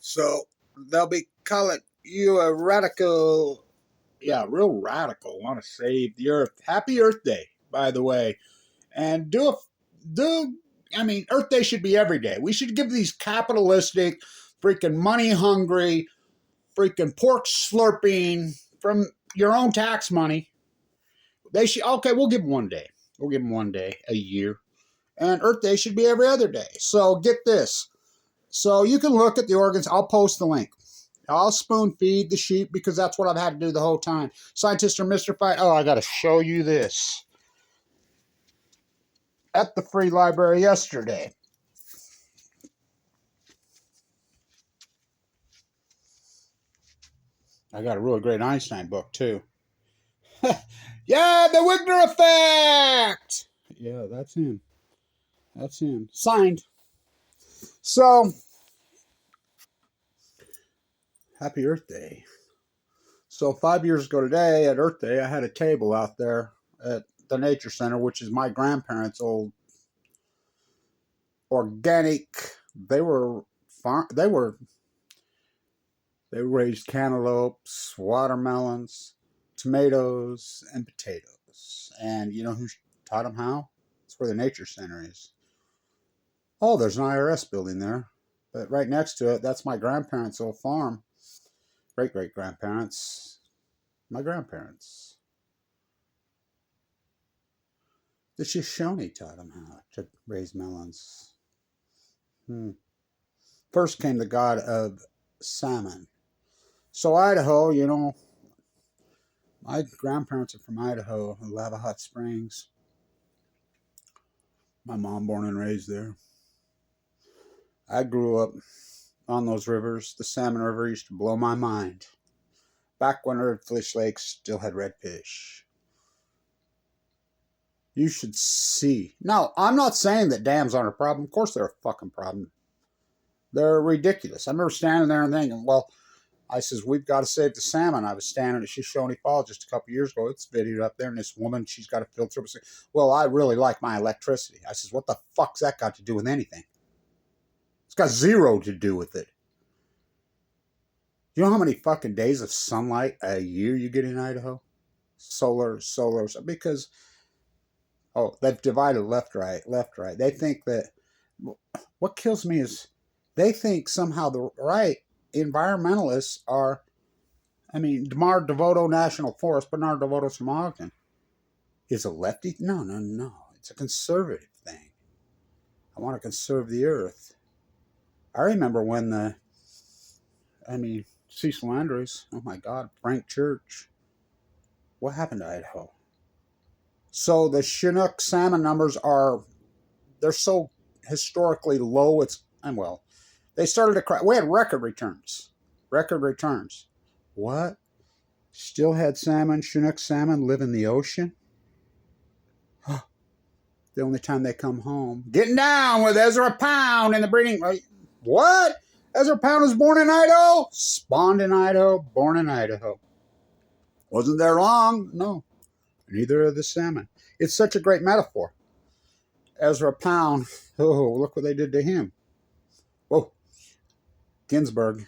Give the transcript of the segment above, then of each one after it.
So they'll be calling you a radical. Yeah, real radical. Want to save the earth. Happy Earth Day, by the way. And I mean, Earth Day should be every day. We should give these capitalistic, freaking money hungry, freaking pork slurping from your own tax money. They should, okay, we'll give them one day. We'll give them one day a year. And Earth Day should be every other day. So get this. So you can look at the organs. I'll post the link. I'll spoon feed the sheep because that's what I've had to do the whole time. Scientists are mystified. Oh, I got to show you this. At the free library yesterday. I got a really great Einstein book, too. Yeah, the Wigner Effect! Yeah, that's him. That's him. Signed. So, happy Earth Day. So 5 years ago today, at Earth Day, I had a table out there at the Nature Center, which is my grandparents' old organic. They raised cantaloupes, watermelons, tomatoes, and potatoes. And you know who taught them how? It's where the Nature Center is. Oh, there's an IRS building there. But right next to it, that's my grandparents' old farm. Great-great-grandparents. My grandparents. The Shoshone taught them how to raise melons. First came the god of salmon. So Idaho, you know, my grandparents are from Idaho, Lava Hot Springs. My mom born and raised there. I grew up on those rivers. The Salmon River used to blow my mind. Back when Redfish Lake still had redfish. You should see. Now, I'm not saying that dams aren't a problem. Of course they're a fucking problem. They're ridiculous. I remember standing there and thinking, well, I says, we've got to save the salmon. I was standing at Shoshone Falls just a couple years ago. It's videoed up there, and this woman, she's got a filter. Well, I really like my electricity. I says, what the fuck's that got to do with anything? It's got zero to do with it. You know how many fucking days of sunlight a year you get in Idaho? Solar. Because, oh, they've divided left, right. They think that, what kills me is they think somehow the right environmentalists are, I mean, Bernard DeVoto National Forest, Bernard DeVoto's from Ogden, is a lefty? No. It's a conservative thing. I want to conserve the earth. I remember when Cecil Andrews, oh my God, Frank Church. What happened to Idaho? So the Chinook salmon numbers they're so historically low, they started to cry. We had record returns. What? Still had salmon, Chinook salmon live in the ocean? The only time they come home. Getting down with Ezra Pound in the breeding. What? Ezra Pound was born in Idaho? Spawned in Idaho, born in Idaho. Wasn't there long? No. Neither are the salmon. It's such a great metaphor. Ezra Pound. Oh, look what they did to him. Whoa. Ginsburg.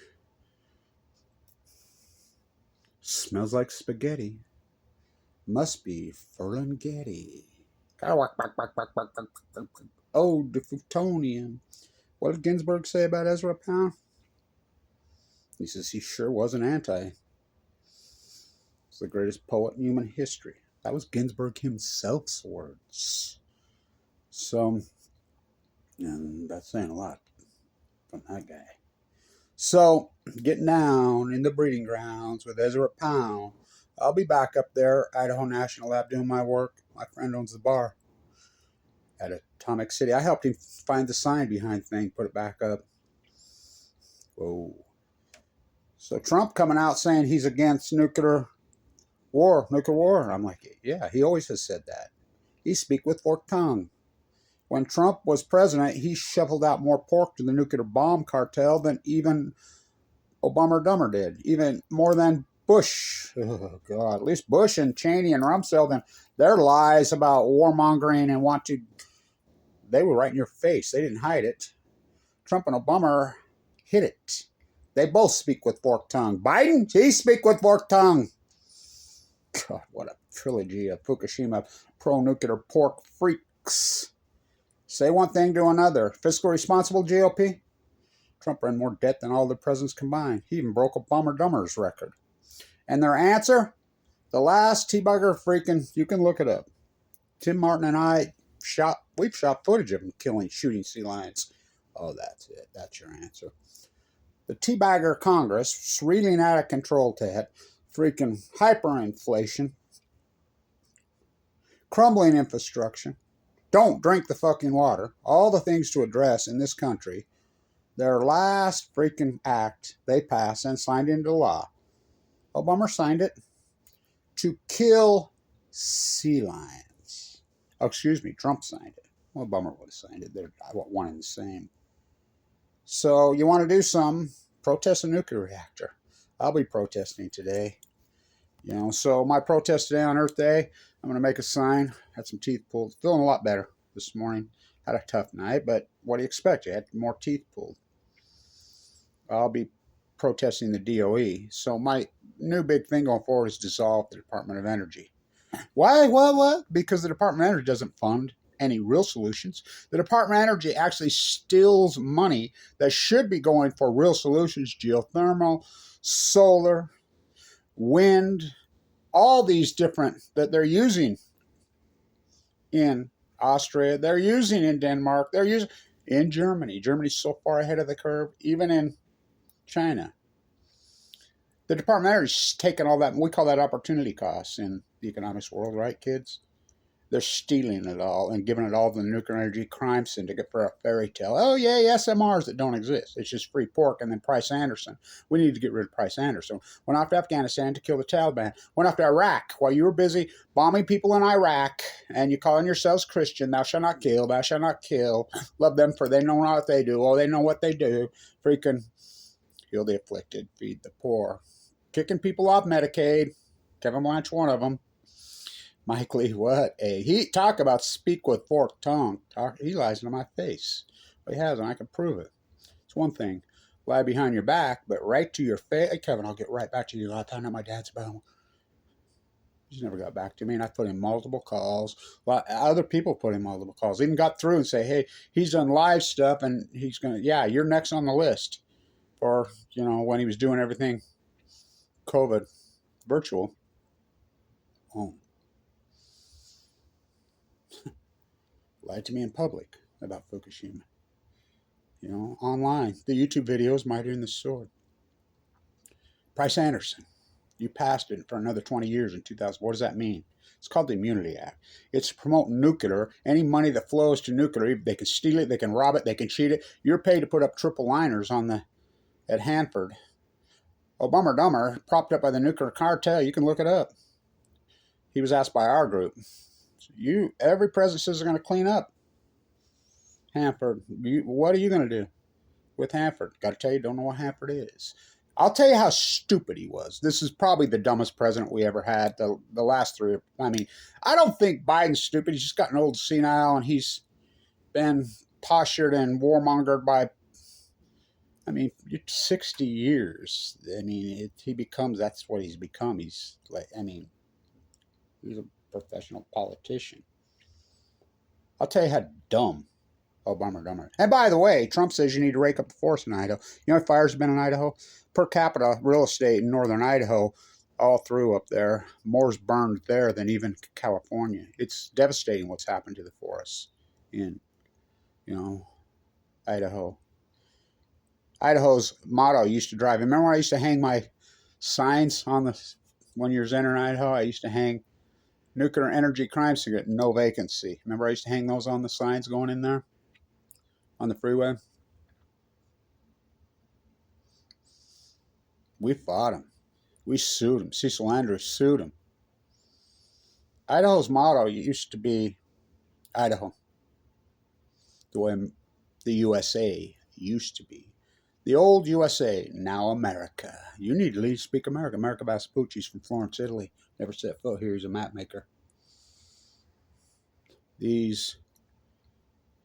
Smells like spaghetti. Must be Ferlinghetti. Oh, the Futonian. What did Ginsburg say about Ezra Pound? He says he sure was an anti. He's the greatest poet in human history. That was Ginsburg himself's words. So, and that's saying a lot from that guy. So, getting down in the breeding grounds with Ezra Pound. I'll be back up there, Idaho National Lab, doing my work. My friend owns the bar at Atomic City. I helped him find the sign behind the thing, put it back up. Whoa. So Trump coming out saying he's against nuclear war. I'm like, yeah, he always has said that. He speak with forked tongue. When Trump was president, he shoveled out more pork to the nuclear bomb cartel than even Obama Dummer did. Even more than Bush. Oh, God. At least Bush and Cheney and Rumsfeld and their lies about warmongering and they were right in your face. They didn't hide it. Trump and Obama hid it. They both speak with forked tongue. Biden, he speak with forked tongue. God, what a trilogy of Fukushima pro-nuclear pork freaks. Say one thing to another. Fiscal responsible GOP? Trump ran more debt than all the presidents combined. He even broke a Bomber Dummer's record. And their answer? The last T-bugger freaking, you can look it up. Tim Martin and I we've shot footage of him shooting sea lions. Oh, that's it. That's your answer. The T-bagger Congress, reeling out of control, Ted. Freaking hyperinflation. Crumbling infrastructure. Don't drink the fucking water. All the things to address in this country. Their last freaking act they passed and signed into law. Obama signed it to kill sea lions. Oh, excuse me, Trump signed it. Well, Obama would have signed it. They're one and the same. So you want to do something? Protest a nuclear reactor. I'll be protesting today. You know, so my protest today on Earth Day, I'm going to make a sign. Had some teeth pulled. Feeling a lot better this morning. Had a tough night, but what do you expect? You had more teeth pulled. I'll be protesting the DOE. So my new big thing going forward is dissolve the Department of Energy. Why? What? Because the Department of Energy doesn't fund any real solutions. The Department of Energy actually steals money that should be going for real solutions, geothermal, solar, wind, all these different that they're using in Austria, they're using in Denmark, they're using in Germany. Germany's so far ahead of the curve, even in China. The Department of Energy's taking all that, we call that opportunity costs in the economics world, right, kids? They're stealing it all and giving it all to the nuclear energy crime syndicate for a fairy tale. Oh, yay, SMRs that don't exist. It's just free pork and then Price Anderson. We need to get rid of Price Anderson. Went off to Afghanistan to kill the Taliban. Went off to Iraq while you were busy bombing people in Iraq and you calling yourselves Christian. Thou shalt not kill. Thou shalt not kill. Love them for they know not what they do. Oh, they know what they do. Freaking heal the afflicted. Feed the poor. Kicking people off Medicaid. Kevin Blanch, one of them. Mike Lee, what a he talk about speak with forked tongue. He lies into my face. Well, he has, and I can prove it. It's one thing, lie behind your back, but right to your face. Hey, Kevin, I'll get right back to you. I found out my dad's about. He's never got back to me, and I put in multiple calls. Well, other people put in multiple calls. Even got through and say, hey, he's done live stuff, and he's gonna. Yeah, you're next on the list. Or when he was doing everything, COVID, virtual. Oh. Lied to me in public about Fukushima. Online. The YouTube videos might in the sword. Price Anderson. You passed it for another 20 years in 2000. What does that mean? It's called the Immunity Act. It's to promote nuclear. Any money that flows to nuclear, they can steal it, they can rob it, they can cheat it. You're paid to put up triple liners at Hanford. Obama Dummer, propped up by the nuclear cartel. You can look it up. He was asked by our group. Every president says they're going to clean up Hanford. What are you going to do with Hanford? Got to tell you, don't know what Hanford is. I'll tell you how stupid he was. This is probably the dumbest president we ever had. The last three. I mean, I don't think Biden's stupid. He's just gotten old, senile, and he's been postured and warmongered by. 60 years. That's what he's become. He's a professional politician. I'll tell you how dumb Obama Dummer. And by the way, Trump says you need to rake up the forest in Idaho. You know what fires have been in Idaho? Per capita real estate in northern Idaho, all through up there, more's burned there than even California. It's devastating what's happened to the forests in, Idaho. Idaho's motto used to drive. Remember when I used to hang my signs when you were entering Idaho? I used to hang nuclear energy crime syndicate, no vacancy. Remember I used to hang those on the signs going in there on the freeway? We fought him. We sued him. Cecil Andrews sued him. Idaho's motto used to be Idaho, the way the USA used to be. The old USA, now America. You need to speak America. America Vespucci's from Florence, Italy. Never set foot here. He's a map maker. These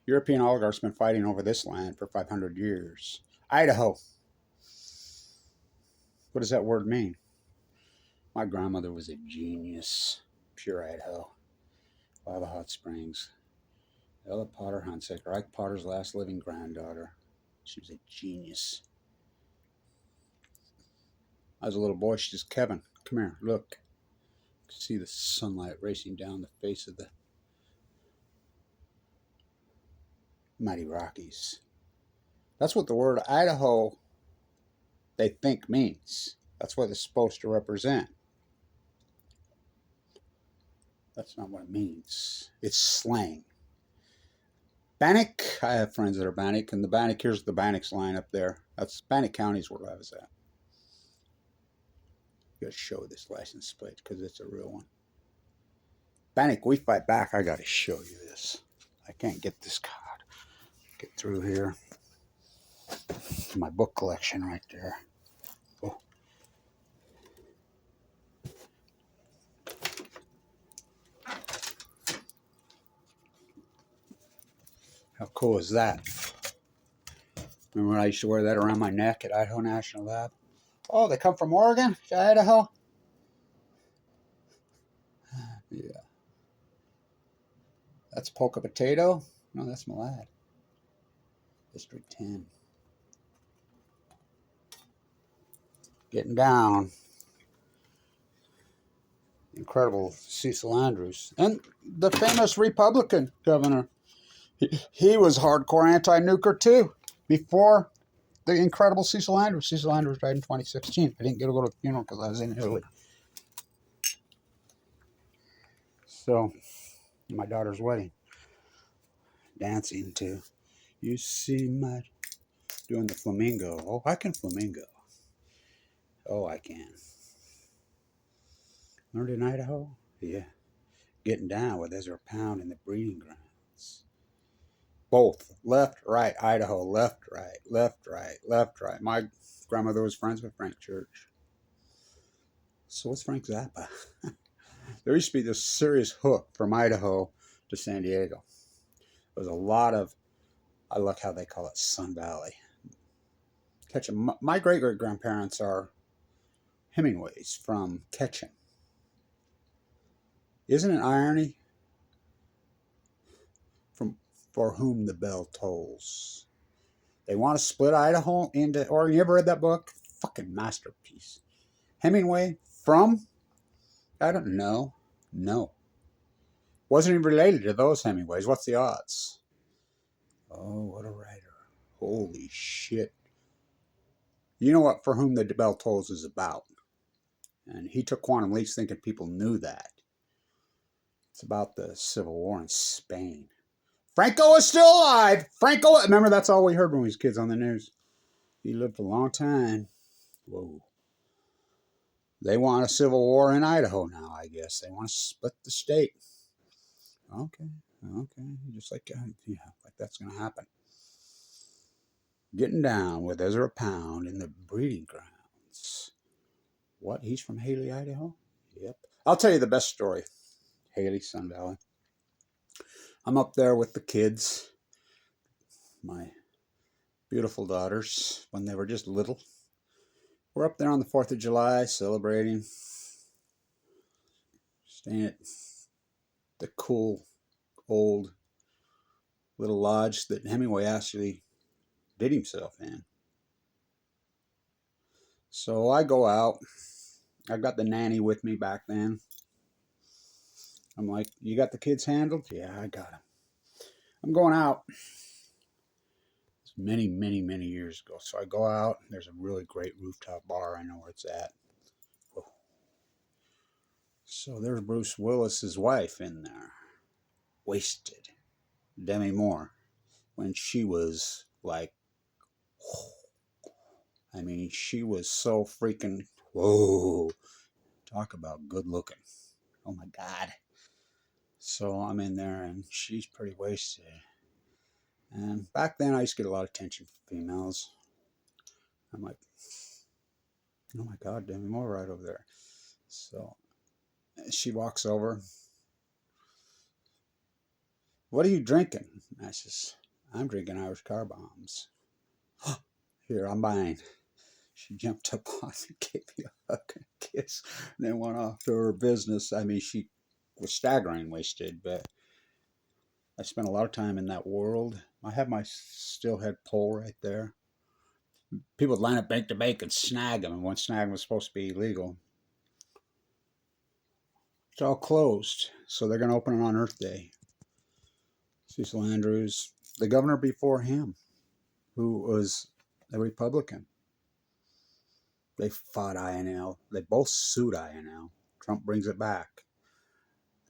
European oligarchs have been fighting over this land for 500 years. Idaho. What does that word mean? My grandmother was a genius. Pure Idaho. Lava Hot Springs. Ella Potter Hunsaker, Ike Potter's last living granddaughter. She was a genius. I was a little boy. She says, Kevin, come here, look. See the sunlight racing down the face of the mighty Rockies. That's what the word Idaho, they think, means. That's what it's supposed to represent. That's not what it means. It's slang. Bannock, I have friends that are Bannock, and the Bannock, here's the Bannock's line up there. That's Bannock County's where I was at. You gotta show this license plate because it's a real one. Bannock, we fight back. I gotta show you this. I can't get this card. Get through here. My book collection right there. Oh. How cool is that? Remember when I used to wear that around my neck at Idaho National Lab? Oh, they come from Oregon to Idaho? Yeah. That's polka potato? No, that's Malad. District 10. Getting down. Incredible Cecil Andrews. And the famous Republican governor. He was hardcore anti-nuker too. Before the incredible Cecil Andrews. Cecil Andrews died in 2016. I didn't get to go to the funeral because I was in Italy. So, my daughter's wedding. Dancing to You See My... Doing the flamingo. Oh, I can flamingo. Oh, I can. Learned in Idaho? Yeah. Getting down with Ezra Pound in the breeding grounds. Both. Left, right, Idaho. Left, right, left, right, left, right. My grandmother was friends with Frank Church. So what's Frank Zappa? There used to be this serious hook from Idaho to San Diego. There was a lot of, I like how they call it Sun Valley. Ketchum. My great-great-grandparents are Hemingways from Ketchum. Isn't it irony? From For Whom the Bell Tolls. They want to split Idaho into Oregon. You ever read that book? Fucking masterpiece. Hemingway from? I don't know. No. Wasn't even related to those Hemingways. What's the odds? Oh, what a writer. Holy shit. You know what For Whom the Bell Tolls is about. And he took quantum leaps thinking people knew that. It's about the Civil War in Spain. Franco is still alive. Franco, remember that's all we heard when we was kids on the news. He lived a long time. Whoa. They want a civil war in Idaho now, I guess. They want to split the state. Okay. Just like, yeah, like that's going to happen. Getting down with Ezra Pound in the breeding grounds. What? He's from Haley, Idaho? Yep. I'll tell you the best story. Haley, Sun Valley. I'm up there with the kids. My beautiful daughters, when they were just little. We're up there on the 4th of July celebrating. Staying at the cool, old little lodge that Hemingway actually did himself in. So I go out. I got the nanny with me back then. I'm like, you got the kids handled? Yeah, I got them. I'm going out. It's many, many, many years ago. So I go out. There's a really great rooftop bar. I know where it's at. Whoa. So there's Bruce Willis's wife in there. Wasted. Demi Moore. When she was like, I mean, she was so freaking, whoa. Talk about good looking. Oh my God. So I'm in there and she's pretty wasted. And back then I used to get a lot of attention from females. I'm like, oh my God, Demi Moore right over there. So she walks over. What are you drinking? And I says, I'm drinking Irish car bombs. Here, I'm buying. She jumped up on and gave me a hug and a kiss, and then went off to her business. I mean, she was staggering wasted, but I spent a lot of time in that world. I have my steelhead pole right there. People would line up bank to bank and snag them, and one snag was supposed to be illegal. It's all closed, so they're going to open it on Earth Day. Cecil Andrews, the governor before him, who was a Republican, they fought INL. They both sued INL. Trump brings it back.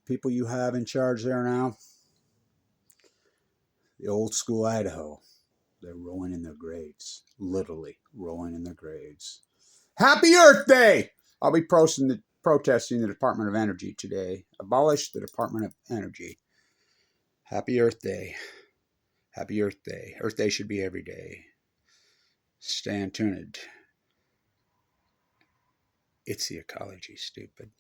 The people you have in charge there now, the old school Idaho, they're rolling in their graves. Literally rolling in their graves. Happy Earth Day! I'll be protesting the Department of Energy today. Abolish the Department of Energy. Happy Earth Day. Happy Earth Day. Earth Day should be every day. Stay tuned. It's the ecology, stupid.